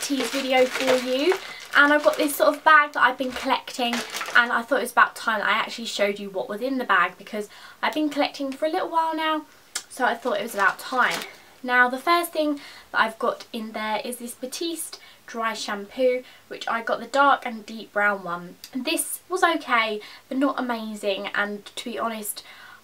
empties video for you. And I've got this sort of bag that I've been collecting, and I thought it was about time that I actually showed you what was in the bag, because I've been collecting for a little while now, so I thought it was about time. Now the first thing that I've got in there is this Bastiste dry shampoo, which I got the dark and deep brown one. And this was okay, but not amazing, and to be honest,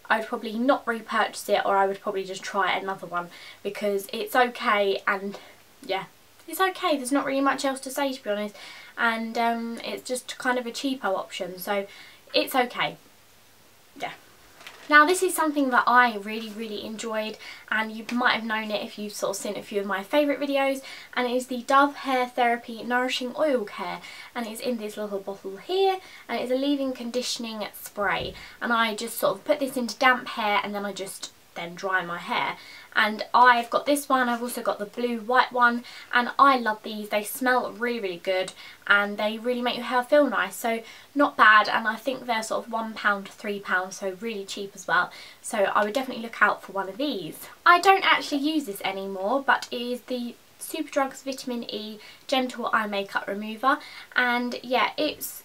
I'd probably not repurchase it, or I would probably just try another one, because it's okay, and yeah, it's okay. There's not really much else to say, to be honest, and it's just kind of a cheaper option, so it's okay. Yeah. Now this is something that I really enjoyed, and you might have known it if you've sort of seen a few of my favourite videos, and it is the Dove Hair Therapy Nourishing Oil Care, and it's in this little bottle here, and it's a leave-in conditioning spray, and I just sort of put this into damp hair and then I just dry my hair. And I've got this one, I've also got the blue white one, and I love these. They smell really good, and they really make your hair feel nice, so not bad. And I think they're sort of £1 to £3, so really cheap as well, so I would definitely look out for one of these. I don't actually use this anymore, but it is the Superdrug Vitamin E Gentle Eye Makeup Remover, and yeah, it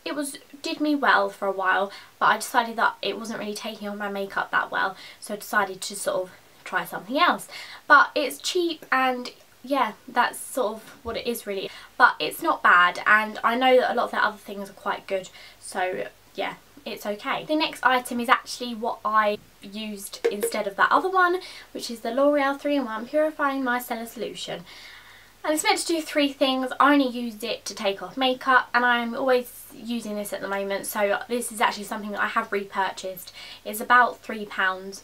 did me well for a while, but I decided that it wasn't really taking on my makeup that well, so I decided to sort of try something else. But it's cheap, and yeah, that's sort of what it is really, but it's not bad, and I know that a lot of their other things are quite good, so yeah, it's okay. The next item is actually what I used instead of that other one, which is the L'Oreal 3-in-1 Purifying Micellar Solution. And it's meant to do 3 things. I only used it to take off makeup, and I'm always using this at the moment, so this is actually something that I have repurchased. It's about £3,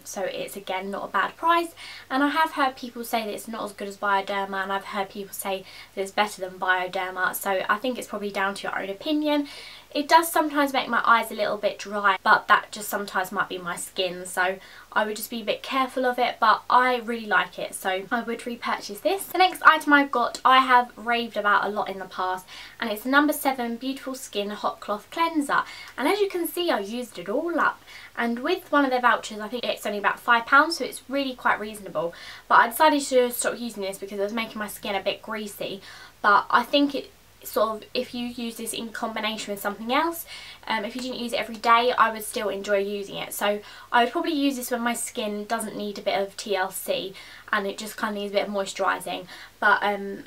so it's again not a bad price, and I have heard people say that it's not as good as Bioderma, and I've heard people say that it's better than Bioderma, so I think it's probably down to your own opinion. It does sometimes make my eyes a little bit dry, but that just sometimes might be my skin, so I would just be a bit careful of it, but I really like it, so I would repurchase this. The next item I've got, I have raved about a lot in the past, and it's the No. 7 Beautiful Skin Hot Cloth Cleanser, and as you can see, I used it all up, and with one of their vouchers I think it's only about £5, so it's really quite reasonable, but I decided to stop using this because it was making my skin a bit greasy. But I think it sort of, if you use this in combination with something else, if you didn't use it every day, I would still enjoy using it. So I would probably use this when my skin doesn't need a bit of TLC and it just kind of needs a bit of moisturising. But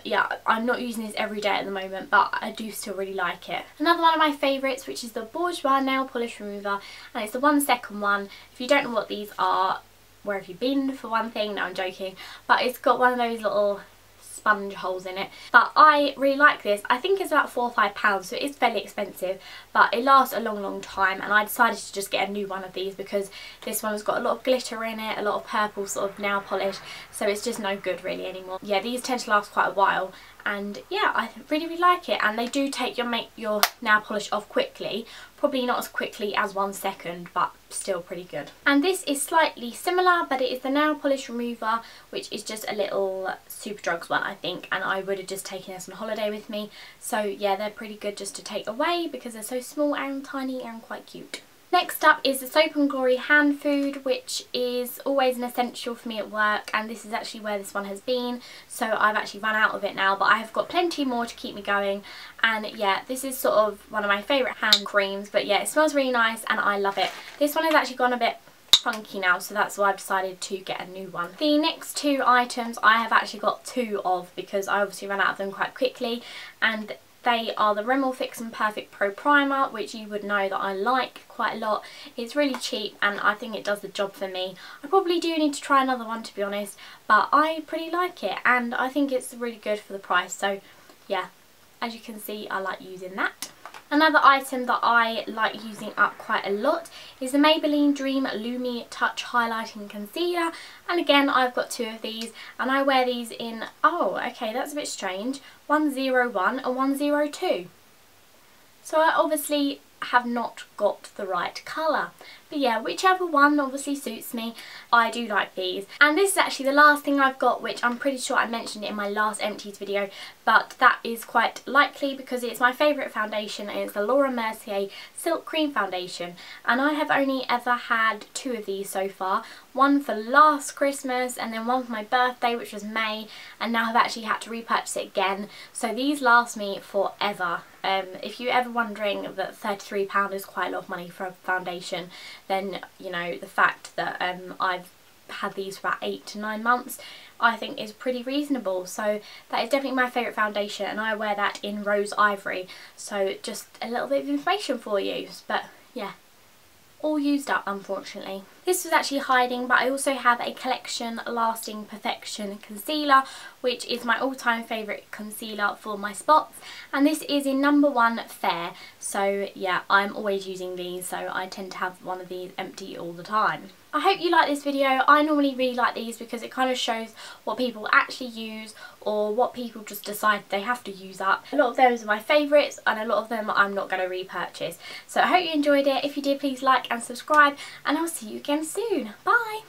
yeah, I'm not using this every day at the moment, but I do still really like it. Another one of my favourites, which is the Bourjois Nail Polish Remover, and it's the 1-second one. If you don't know what these are, where have you been, for one thing? No, I'm joking. But it's got one of those little sponge holes in it, but I really like this. I think it's about £4 or £5, so it is fairly expensive, but it lasts a long time, and I decided to just get a new one of these because this one has got a lot of glitter in it, a lot of purple sort of nail polish, so it's just no good really anymore. Yeah, these tend to last quite a while, and yeah, I really like it, and they do take your nail polish off quickly. Probably not as quickly as 1 second, but still pretty good. And this is slightly similar, but it is the nail polish remover, which is just a little Superdrugs one, I think, and I would have just taken this on holiday with me. So yeah, they're pretty good just to take away because they're so small and tiny and quite cute. Next up is the Soap & Glory hand food, which is always an essential for me at work, and this is actually where this one has been, so I've actually run out of it now, but I have got plenty more to keep me going. And yeah, this is sort of one of my favourite hand creams, but yeah, it smells really nice and I love it. This one has actually gone a bit funky now, so that's why I've decided to get a new one. The next 2 items I have actually got 2 of because I obviously ran out of them quite quickly, and they are the Rimmel Fix and Perfect Pro Primer, which you would know that I like quite a lot. It's really cheap and I think it does the job for me. I probably do need to try another one, to be honest, but I pretty like it and I think it's really good for the price. So yeah, as you can see, I like using that. Another item that I like using up quite a lot is the Maybelline Dream Touch Highlighting Concealer, and again I've got 2 of these and I wear these in, oh okay, that's a bit strange, 101 and 102. So I obviously have not got the right colour, but yeah, whichever one obviously suits me. I do like these, and this is actually the last thing I've got, which I'm pretty sure I mentioned it in my last empties video, but that is quite likely because it's my favourite foundation, and it's the Laura Mercier Silk Cream Foundation, and I have only ever had 2 of these so far. one for last Christmas and then one for my birthday, which was May, and now I've actually had to repurchase it again. So these last me forever. If you're ever wondering that £33 is quite a lot of money for a foundation, then you know the fact that I've had these for about 8 to 9 months I think is pretty reasonable. So that is definitely my favourite foundation, and I wear that in Rose Ivory. So just a little bit of information for you, but yeah, all used up unfortunately. This was actually hiding, but I also have a Collection Lasting Perfection concealer, which is my all-time favourite concealer for my spots, and this is in number 1 Fair. So yeah, I'm always using these, so I tend to have one of these empty all the time. I hope you like this video. I normally really like these because it kind of shows what people actually use or what people just decide they have to use up. A lot of those are my favourites and a lot of them I'm not going to repurchase. So I hope you enjoyed it. If you did, please like and subscribe, and I'll see you again soon. Bye!